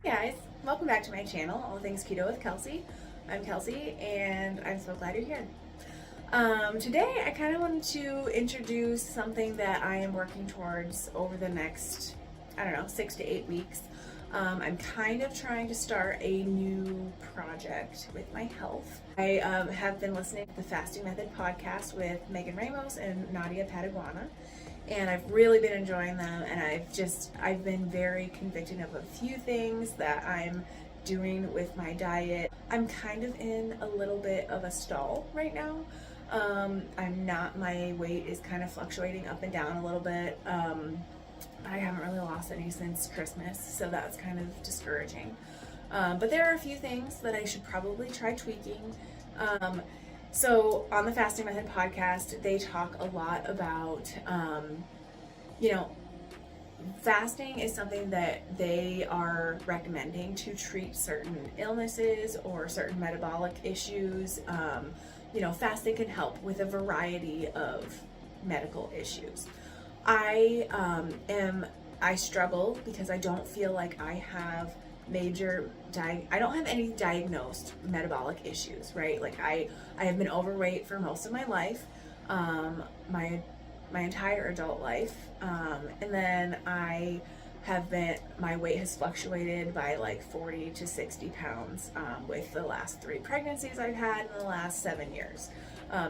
Hey guys, welcome back to my channel, All Things Keto with Kelsey. I'm Kelsey and I'm so glad you're here. Today I kind of wanted to introduce something that I am working towards over the next, 6 to 8 weeks. I'm kind of trying to start a new project with my health. I have been listening to the Fasting Method podcast with Megan Ramos and Nadia Pataguana, and I've really been enjoying them, and I've been very convicted of a few things that I'm doing with my diet. I'm kind of in a little bit of a stall right now. My weight is kind of fluctuating up and down a little bit. I haven't really lost any since Christmas, so that's kind of discouraging. But there are a few things that I should probably try tweaking. So on the Fasting Method podcast, they talk a lot about, fasting is something that they are recommending to treat certain illnesses or certain metabolic issues. Fasting can help with a variety of medical issues. I struggle because I don't feel like I have I don't have any diagnosed metabolic issues, right? Like I have been overweight for most of my life, my entire adult life, and then my weight has fluctuated by like 40 to 60 pounds with the last 3 pregnancies I've had in the last 7 years.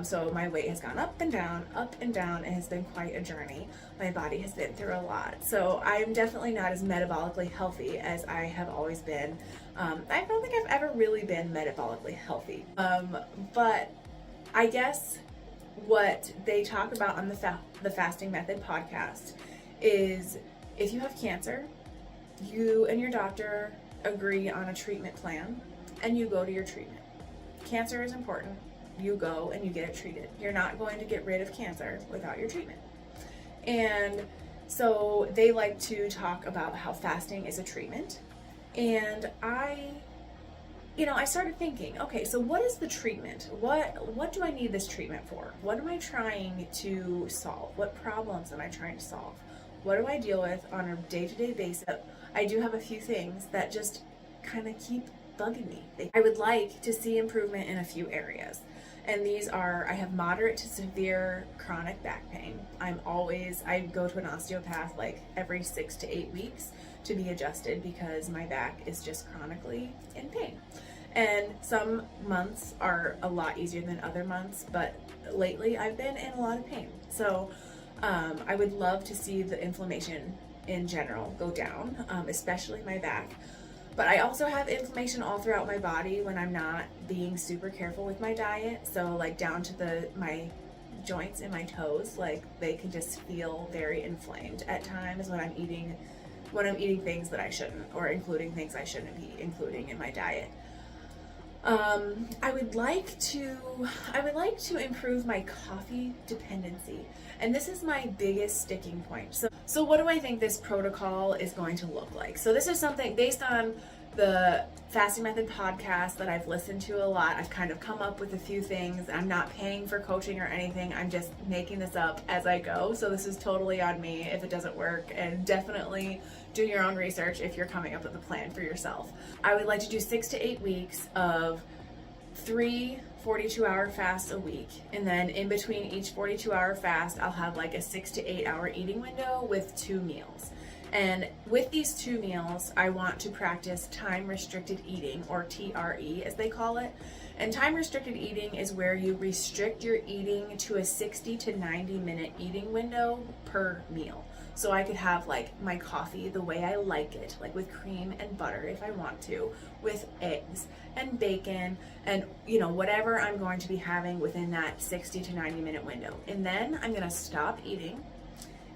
So my weight has gone up and down, and has been quite a journey. My body has been through a lot. So I'm definitely not as metabolically healthy as I have always been. I don't think I've ever really been metabolically healthy. But I guess what they talk about on the Fasting Method podcast is if you have cancer, you and your doctor agree on a treatment plan and you go to your treatment. Cancer is important. You go and you get it treated. You're not going to get rid of cancer without your treatment. And so they like to talk about how fasting is a treatment. And I started thinking, okay, so what is the treatment? What do I need this treatment for? What am I trying to solve? What problems am I trying to solve? What do I deal with on a day-to-day basis? I do have a few things that just kind of keep bugging me. I would like to see improvement in a few areas. And these are, I have moderate to severe chronic back pain. I go to an osteopath like every 6 to 8 weeks to be adjusted because my back is just chronically in pain. And some months are a lot easier than other months, but lately I've been in a lot of pain. So I would love to see the inflammation in general go down, especially my back. But I also have inflammation all throughout my body when I'm not being super careful with my diet. So like down to my joints and my toes, like they can just feel very inflamed at times when I'm eating things that I shouldn't, or including things I shouldn't be including in my diet. I would like to improve my coffee dependency, and this is my biggest sticking point. So what do I think this protocol is going to look like? So this is something based on the Fasting Method podcast that I've listened to a lot. I've kind of come up with a few things. I'm not paying for coaching or anything. I'm just making this up as I go. So this is totally on me if it doesn't work, and definitely do your own research if you're coming up with a plan for yourself. I would like to do 6 to 8 weeks of 3 42-hour fasts a week, and then in between each 42-hour fast I'll have like a 6 to 8 hour eating window with 2 meals. And with these 2 meals I want to practice time restricted eating, or TRE as they call it. And time restricted eating is where you restrict your eating to a 60 to 90 minute eating window per meal. So I could have like my coffee the way I like it, like with cream and butter if I want to, with eggs and bacon and whatever I'm going to be having within that 60 to 90 minute window. And then I'm gonna stop eating,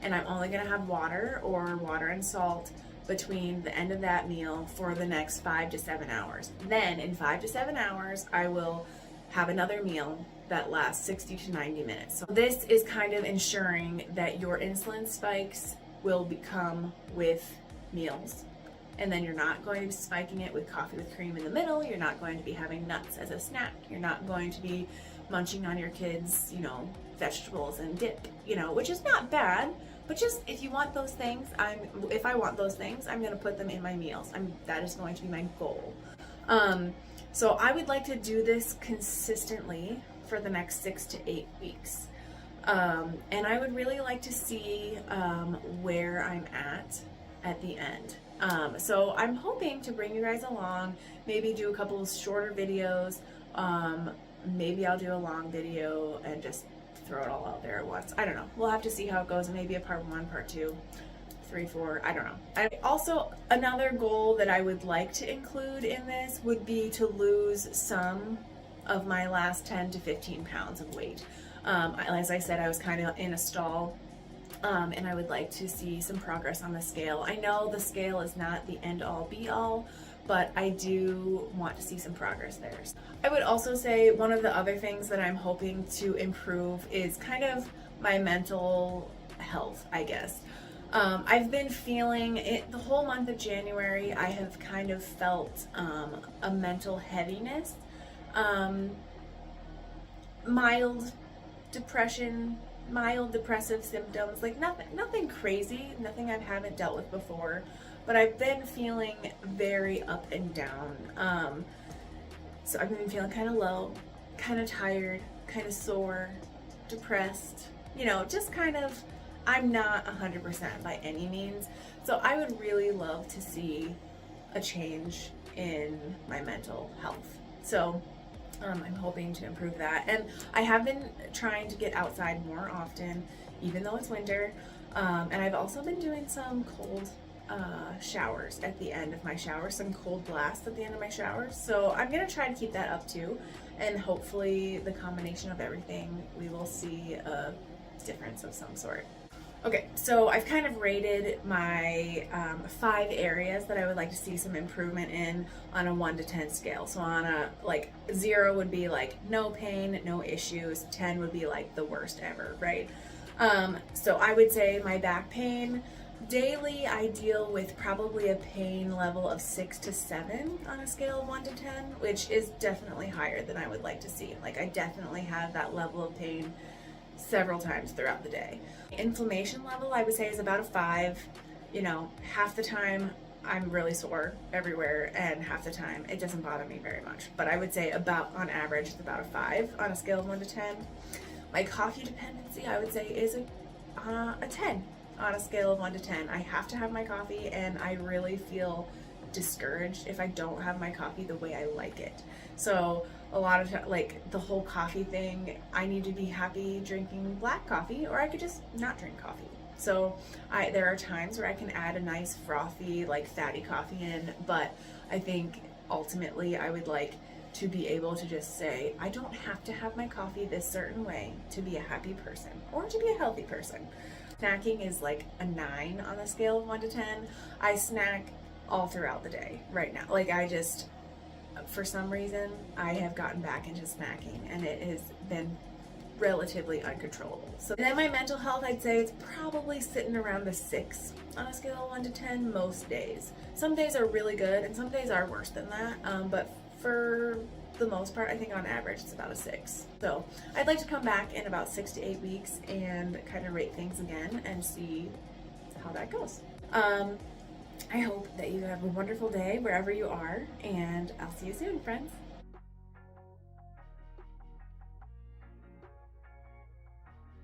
and I'm only gonna have water or water and salt between the end of that meal for the next 5 to 7 hours. Then in 5 to 7 hours, I will have another meal that lasts 60 to 90 minutes. So this is kind of ensuring that your insulin spikes will become with meals, And then you're not going to be spiking it with coffee with cream in the middle. You're not going to be having nuts as a snack. You're not going to be munching on your kids, vegetables and dip, which is not bad. But just if you want those things, if I want those things, I'm going to put them in my meals. That is going to be my goal. So I would like to do this consistently for the next 6 to 8 weeks. And I would really like to see where I'm at the end. So I'm hoping to bring you guys along, maybe do a couple of shorter videos. Maybe I'll do a long video and just throw it all out there at once. I don't know. We'll have to see how it goes. Maybe a part 1, part 2, 3, 4. I don't know. Also, another goal that I would like to include in this would be to lose some of my last 10 to 15 pounds of weight. As I said, I was kind of in a stall. And I would like to see some progress on the scale. I know the scale is not the end-all be-all, but I do want to see some progress there. I would also say one of the other things that I'm hoping to improve is kind of my mental health, I guess. I've been feeling it the whole month of January. I have kind of felt a mental heaviness, mild depression, mild depressive symptoms, like nothing crazy, nothing I haven't dealt with before, but I've been feeling very up and down. So I've been feeling kind of low, kind of tired, kind of sore, depressed, just kind of, I'm not 100% by any means. So I would really love to see a change in my mental health. So I'm hoping to improve that. And I have been trying to get outside more often, even though it's winter. And I've also been doing some cold showers at the end of my shower, some cold blasts at the end of my showers. So I'm going to try to keep that up too. And hopefully the combination of everything, we will see a difference of some sort. Okay, so I've kind of rated my 5 areas that I would like to see some improvement in on a 1 to 10 scale. So on a, 0 would be no pain, no issues. 10 would be the worst ever, right? So I would say my back pain, daily I deal with probably a pain level of 6 to 7 on a scale of 1 to 10, which is definitely higher than I would like to see. I definitely have that level of pain several times throughout the day. Inflammation level, I would say, is about a 5. Half the time I'm really sore everywhere, and half the time it doesn't bother me very much. But I would say about, on average, it's about a 5 on a scale of 1 to 10. My coffee dependency, I would say, is a 10 on a scale of 1 to 10. I have to have my coffee, and I really feel discouraged if I don't have my coffee the way I like it. So a lot of the whole coffee thing, I need to be happy drinking black coffee, or I could just not drink coffee. So there are times where I can add a nice frothy, fatty coffee in, but I think ultimately I would like to be able to just say, I don't have to have my coffee this certain way to be a happy person or to be a healthy person. Snacking is a 9 on the scale of 1 to 10. I snack all throughout the day right now. For some reason, I have gotten back into snacking, and it has been relatively uncontrollable. So then my mental health, I'd say it's probably sitting around a 6 on a scale of 1 to 10 most days. Some days are really good, and some days are worse than that, but for the most part, I think on average it's about a 6. So I'd like to come back in about 6 to 8 weeks and kind of rate things again and see how that goes. I hope that you have a wonderful day wherever you are, and I'll see you soon, friends.